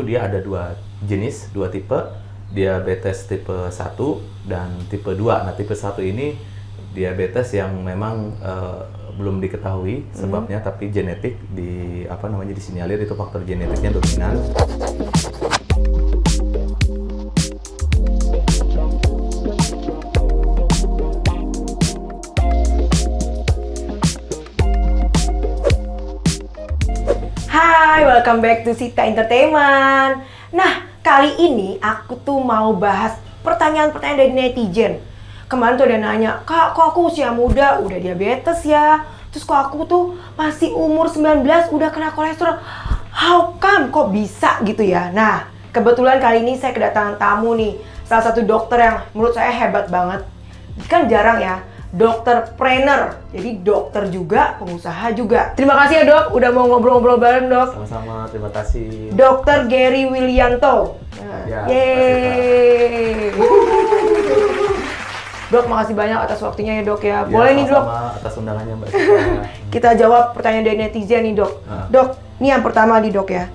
Dia ada dua jenis, dua tipe, diabetes tipe 1 dan tipe 2. Nah, tipe 1 ini diabetes yang memang belum diketahui sebabnya, tapi genetik disinyalir itu faktor genetiknya dominan. Hai, welcome back to Sita Entertainment. Nah, kali ini aku tuh mau bahas pertanyaan-pertanyaan dari netizen. Kemarin tuh ada nanya, Kak, kok aku usia muda udah diabetes ya? Terus kok aku tuh masih umur 19 udah kena kolesterol? How come? Kok bisa gitu ya? Nah, kebetulan kali ini saya kedatangan tamu nih. Salah satu dokter yang menurut saya hebat banget. Kan jarang ya, dokter trainer. Jadi dokter juga, pengusaha juga. Terima kasih ya dok, udah mau ngobrol-ngobrol bareng dok. Sama-sama, terima kasih. Dr. Gary Willianto. Ya, Yeay. Dok, makasih banyak atas waktunya ya dok ya. Boleh nih dok, sama atas undangannya Mbak Sita. kita jawab pertanyaan dari netizen nih dok. Dok, ini yang pertama nih dok ya.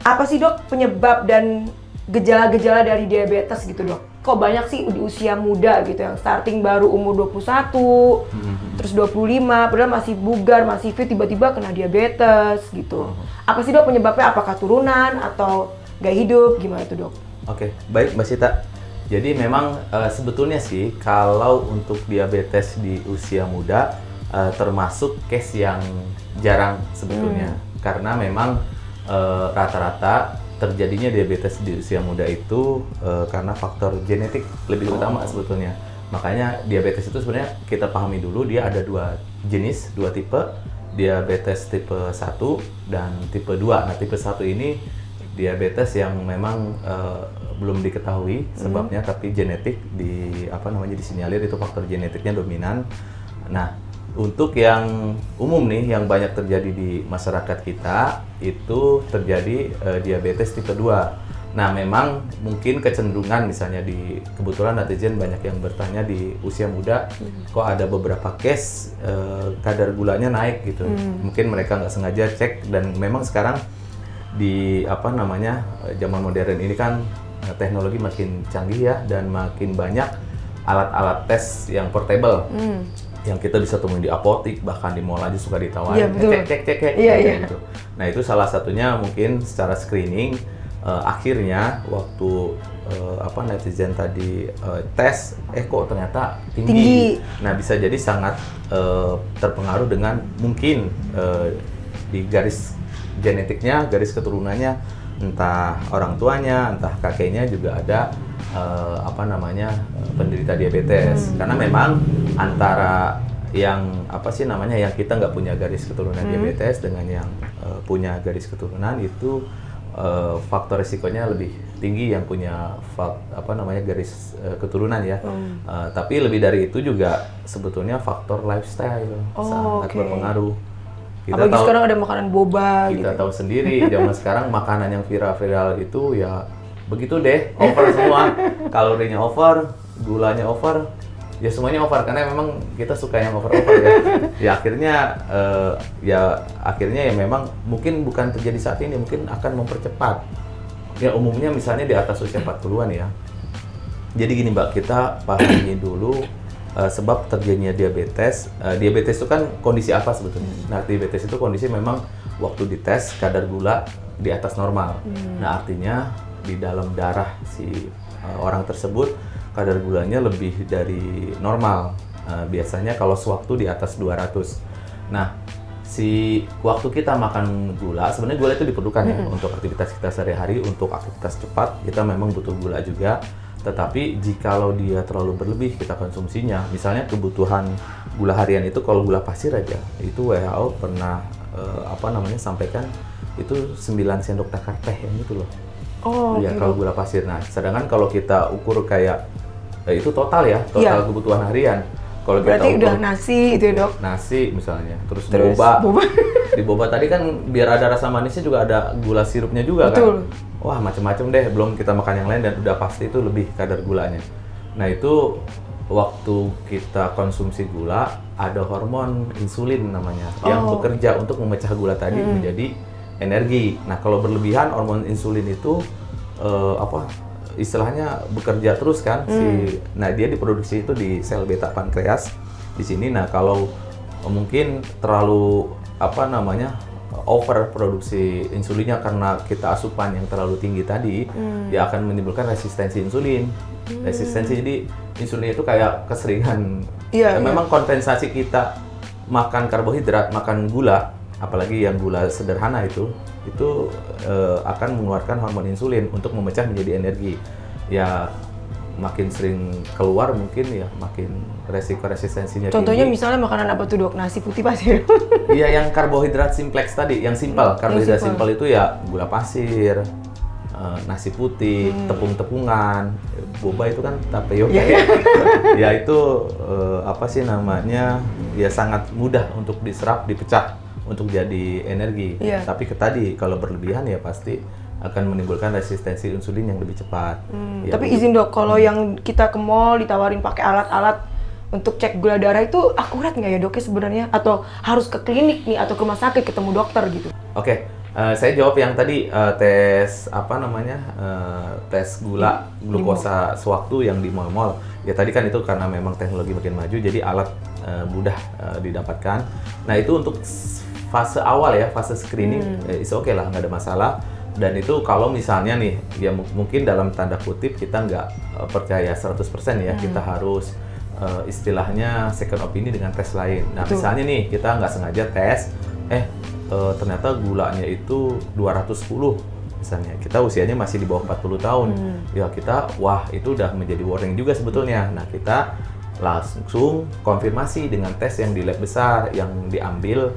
Apa sih dok penyebab dan gejala-gejala dari diabetes gitu dok? Kok banyak sih di usia muda gitu yang starting baru umur 21, terus 25, padahal masih bugar, masih fit, tiba-tiba kena diabetes gitu. Apa sih dok penyebabnya? Apakah turunan atau gaya hidup? Gimana tuh dok? Oke, baik Mbak Sita. Jadi memang sebetulnya sih kalau untuk diabetes di usia muda termasuk case yang jarang sebetulnya. Karena memang rata-rata terjadinya diabetes di usia muda itu karena faktor genetik lebih utama sebetulnya. Makanya diabetes itu sebenarnya kita pahami dulu, dia ada dua jenis, dua tipe, diabetes tipe 1 dan tipe 2. Nah, tipe 1 ini diabetes yang memang belum diketahui sebabnya, tapi genetik disinyalir itu faktor genetiknya dominan. Nah, untuk yang umum nih, yang banyak terjadi di masyarakat kita, itu terjadi diabetes tipe 2. Nah, memang mungkin kecenderungan misalnya kebetulan netizen banyak yang bertanya di usia muda, kok ada beberapa case kadar gulanya naik gitu. Mungkin mereka nggak sengaja cek, dan memang sekarang di zaman modern ini kan teknologi makin canggih ya, dan makin banyak alat-alat tes yang portable. Yang kita bisa temuin di apotik, bahkan di mall aja suka ditawarin, cek gitu. Nah, itu salah satunya mungkin secara screening akhirnya waktu netizen tadi tes, kok ternyata tinggi. Nah, bisa jadi sangat terpengaruh dengan mungkin di garis genetiknya, garis keturunannya, entah orang tuanya, entah kakeknya juga ada penderita diabetes. Karena memang antara yang yang kita nggak punya garis keturunan diabetes dengan yang punya garis keturunan itu faktor resikonya lebih tinggi yang punya garis keturunan ya. Tapi lebih dari itu juga sebetulnya faktor lifestyle sangat berpengaruh. Apalagi sekarang ada makanan boba kita gitu. tahu sendiri zaman sekarang makanan yang viral-viral itu ya begitu deh, over semua. Kalorinya over, gulanya over, ya semuanya over karena memang kita suka yang over-over ya. Akhirnya ya memang mungkin bukan terjadi saat ini, mungkin akan mempercepat. Ya umumnya misalnya di atas usia 40-an ya. Jadi gini Mbak, kita pahami dulu sebab terjadinya diabetes. Diabetes itu kan kondisi apa sebetulnya? Nah, diabetes itu kondisi memang waktu dites kadar gula di atas normal. Nah, artinya di dalam darah si orang tersebut kadar gulanya lebih dari normal. Biasanya kalau sewaktu di atas 200. Nah, waktu kita makan gula, sebenarnya gula itu diperlukan ya untuk aktivitas kita sehari-hari, untuk aktivitas cepat kita memang butuh gula juga. Tetapi jikalau dia terlalu berlebih kita konsumsinya, misalnya kebutuhan gula harian itu kalau gula pasir aja, itu WHO pernah sampaikan itu 9 sendok takar teh yang itu loh. Iya, kalau gula pasir. Nah, sedangkan kalau kita ukur kayak itu total kebutuhan harian. Kalau kita berarti ukur, udah nasi itu ya dok? Nasi misalnya, terus boba. Di boba tadi kan biar ada rasa manisnya juga ada gula sirupnya juga. Betul. Kan. Wah, macam-macam deh, belum kita makan yang lain dan udah pasti itu lebih kadar gulanya. Nah, itu waktu kita konsumsi gula ada hormon insulin namanya yang bekerja untuk memecah gula tadi menjadi energi. Nah, kalau berlebihan hormon insulin itu istilahnya bekerja terus kan nah dia diproduksi itu di sel beta pankreas di sini. Nah, kalau mungkin terlalu over produksi insulinnya karena kita asupan yang terlalu tinggi tadi, dia akan menimbulkan resistensi insulin. Resistensi, jadi insulin itu kayak keseringan. Memang kompensasi kita makan karbohidrat, makan gula, apalagi yang gula sederhana itu akan mengeluarkan hormon insulin untuk memecah menjadi energi. Ya makin sering keluar mungkin ya makin resiko resistensinya Contohnya tinggi. misalnya makanan apa tuh dok? Nasi putih pasir? Iya, yang karbohidrat simplex tadi, yang simpel. Karbohidrat simpel itu ya gula pasir, nasi putih, tepung-tepungan, boba itu kan tapioka ya. Ya itu ya sangat mudah untuk diserap, dipecah untuk jadi energi. Tapi tadi kalau berlebihan ya pasti akan menimbulkan resistensi insulin yang lebih cepat. Ya, tapi izin dok, kalau yang kita ke mall ditawarin pakai alat-alat untuk cek gula darah itu akurat nggak ya dok ya sebenarnya? Atau harus ke klinik nih atau ke rumah sakit ketemu dokter gitu? Oke, saya jawab yang tadi tes tes glukosa sewaktu yang di mall-mall. Ya tadi kan itu karena memang teknologi makin maju, jadi alat mudah didapatkan. Nah itu untuk fase awal ya, fase screening, is oke lah, nggak ada masalah. Dan itu kalau misalnya nih, ya mungkin dalam tanda kutip kita nggak percaya 100% ya, kita harus istilahnya second opinion dengan tes lain. Nah misalnya nih, kita nggak sengaja tes, ternyata gulanya itu 210 misalnya, kita usianya masih di bawah 40 tahun, ya kita, wah itu udah menjadi warning juga sebetulnya. Nah kita langsung konfirmasi dengan tes yang di lab besar, yang diambil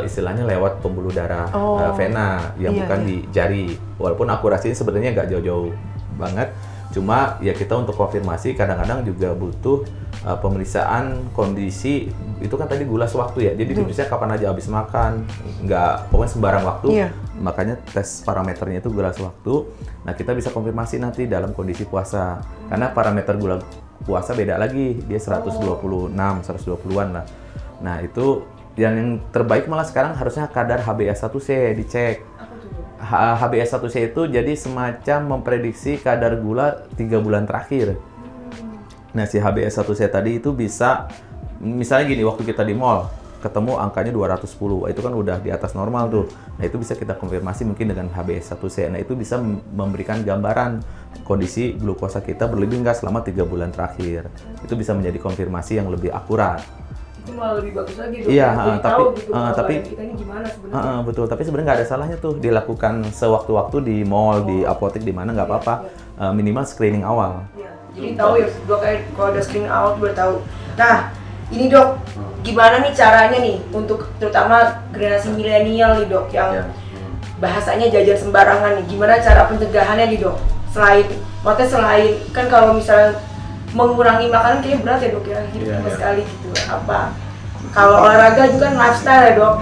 istilahnya lewat pembuluh darah vena, yang bukan di jari. Walaupun akurasinya sebenarnya nggak jauh-jauh banget, cuma ya kita untuk konfirmasi kadang-kadang juga butuh pemeriksaan kondisi. Itu kan tadi gula sewaktu ya, jadi diperiksa kapan aja habis makan, nggak pokoknya sembarang waktu. Makanya tes parameternya itu gula sewaktu. Nah kita bisa konfirmasi nanti dalam kondisi puasa, karena parameter gula puasa beda lagi, dia 126, 120-an lah. Nah itu yang terbaik malah sekarang harusnya kadar HbA1c dicek. HbA1c itu jadi semacam memprediksi kadar gula 3 bulan terakhir. Nah si HbA1c tadi itu bisa, misalnya gini, waktu kita di mall ketemu angkanya 210, itu kan udah di atas normal tuh. Nah itu bisa kita konfirmasi mungkin dengan HbA1c. Nah itu bisa memberikan gambaran kondisi glukosa kita berlebih nggak selama 3 bulan terakhir. Itu bisa menjadi konfirmasi yang lebih akurat. Itu malah lebih bagus lagi dok. Iya, tapi kita ini gimana sebenarnya? Betul, tapi sebenarnya nggak ada salahnya tuh dilakukan sewaktu-waktu di mall, di apotek, di mana nggak apa-apa. Minimal screening awal. Jadi tahu ya dok, kayak kalau ada screening awal udah tahu. Nah ini dok, gimana nih caranya nih untuk terutama generasi milenial nih dok, yang bahasanya jajan sembarangan nih, gimana cara pencegahannya nih dok? Selain kan kalau misalnya mengurangi makanan kayaknya berat ya dok ya, hidup cuma sekali gitu. Apa? Kalau olahraga juga kan lifestyle ya dok.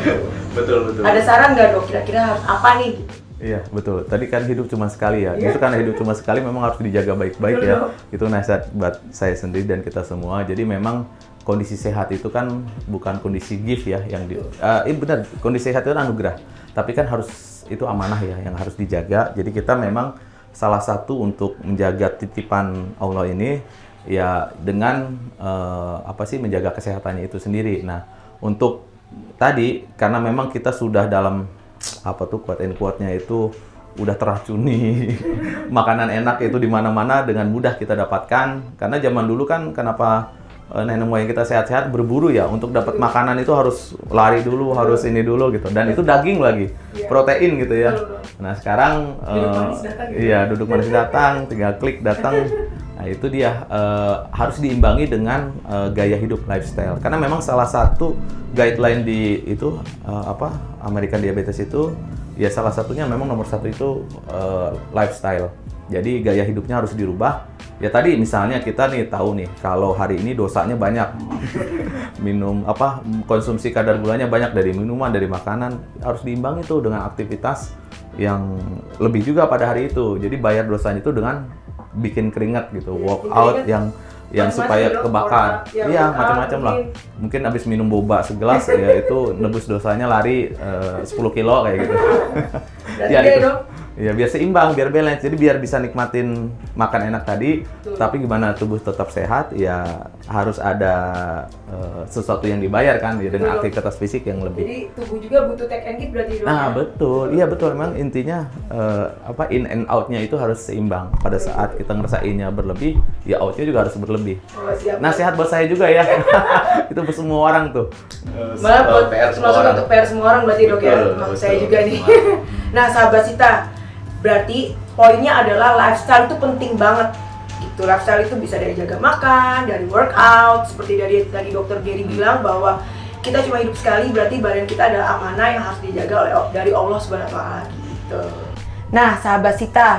Betul. Ada saran nggak dok? Kira-kira harus apa nih? Iya betul. Tadi kan hidup cuma sekali ya. Itu karena hidup cuma sekali memang harus dijaga baik-baik ya. Itu nasihat buat saya sendiri dan kita semua. Jadi memang kondisi sehat itu kan bukan kondisi gift ya, yang benar, kondisi sehat itu anugerah. Tapi kan harus itu amanah ya, yang harus dijaga. Jadi kita memang salah satu untuk menjaga titipan Allah ini ya dengan menjaga kesehatannya itu sendiri. Nah, untuk tadi karena memang kita sudah dalam quote-nya itu udah teracuni makanan enak itu di mana-mana dengan mudah kita dapatkan. Karena zaman dulu kan kenapa nenek moyang kita sehat-sehat berburu ya, untuk dapat makanan itu harus lari dulu, harus ini dulu gitu. Dan itu daging lagi, protein gitu ya. Nah, sekarang duduk manis datang, tinggal klik datang. Nah, itu dia harus diimbangi dengan gaya hidup lifestyle. Karena memang salah satu guideline di itu American Diabetes itu ya salah satunya memang nomor satu itu lifestyle. Jadi gaya hidupnya harus dirubah. Ya tadi misalnya kita nih tahu nih kalau hari ini dosanya banyak. Konsumsi kadar gulanya banyak dari minuman, dari makanan, harus diimbangi tuh dengan aktivitas yang lebih juga pada hari itu. Jadi bayar dosanya itu dengan bikin keringat gitu, workout yang yang Macem-macem supaya ya, kebakar. ya, Iya, workout macam-macam lah. Mungkin abis minum boba segelas ya itu nebus dosanya lari 10 kilo kayak gitu. Berarti Ya, dia itu. dong. Ya biar seimbang, biar balance. Jadi biar bisa nikmatin makan enak tadi, Betul. tapi gimana tubuh tetap sehat, ya harus ada sesuatu yang dibayar kan, ya dengan Betul. aktivitas fisik yang lebih. Jadi tubuh juga butuh take and give berarti dong. Nah ya? betul, iya betul. Memang intinya in and out-nya itu harus seimbang. Pada saat kita ngerasainnya berlebih, ya out-nya juga harus berlebih. Oh, siap. Nasihat buat saya juga ya. Itu buat semua orang tuh. Malah buat PR semua termasuk orang. untuk PR semua orang berarti dok ya. Betul, Maksud betul. saya juga nih. Nah sahabat Sita, berarti poinnya adalah lifestyle itu penting banget. Gitu, lifestyle itu bisa dari jaga makan, dari workout, seperti dari tadi dokter Gary bilang bahwa kita cuma hidup sekali, berarti badan kita adalah amanah yang harus dijaga oleh dari Allah Subhanahu wa Ta'ala gitu. Nah, sahabat Sita,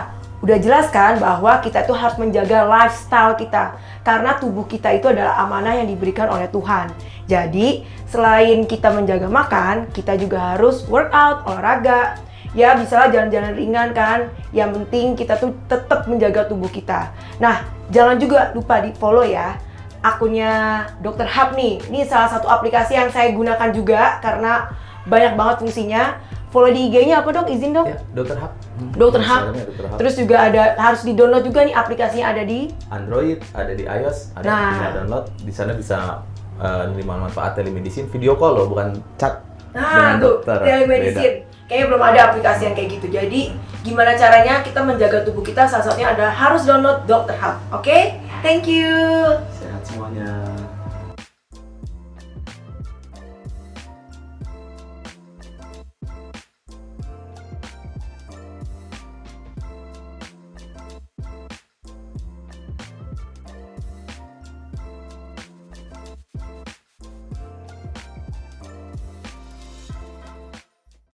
udah jelas kan bahwa kita itu harus menjaga lifestyle kita karena tubuh kita itu adalah amanah yang diberikan oleh Tuhan. Jadi, selain kita menjaga makan, kita juga harus workout, olahraga. Ya, misalnya jalan-jalan ringan kan. Yang penting kita tuh tetap menjaga tubuh kita. Nah, jangan juga lupa di-follow ya akunnya Dr. Hub nih. Ini salah satu aplikasi yang saya gunakan juga karena banyak banget fungsinya. Follow di IG-nya apa dok? Izin dok? Ya, Dr. Hub. Dr. Hub. Dr. Hub. Terus juga ada harus di-download juga nih aplikasinya ada di Android, ada di iOS, ada Nah. tinggal download. Di sana bisa menerima manfaat telemedicine, video call loh, bukan chat Nah dengan tuh, dokter. telemedicine. Kayaknya belum ada aplikasi yang kayak gitu. Jadi, gimana caranya kita menjaga tubuh kita? Salah satunya adalah harus download Dr. Hub. Oke? Thank you. Beda. Sehat semuanya.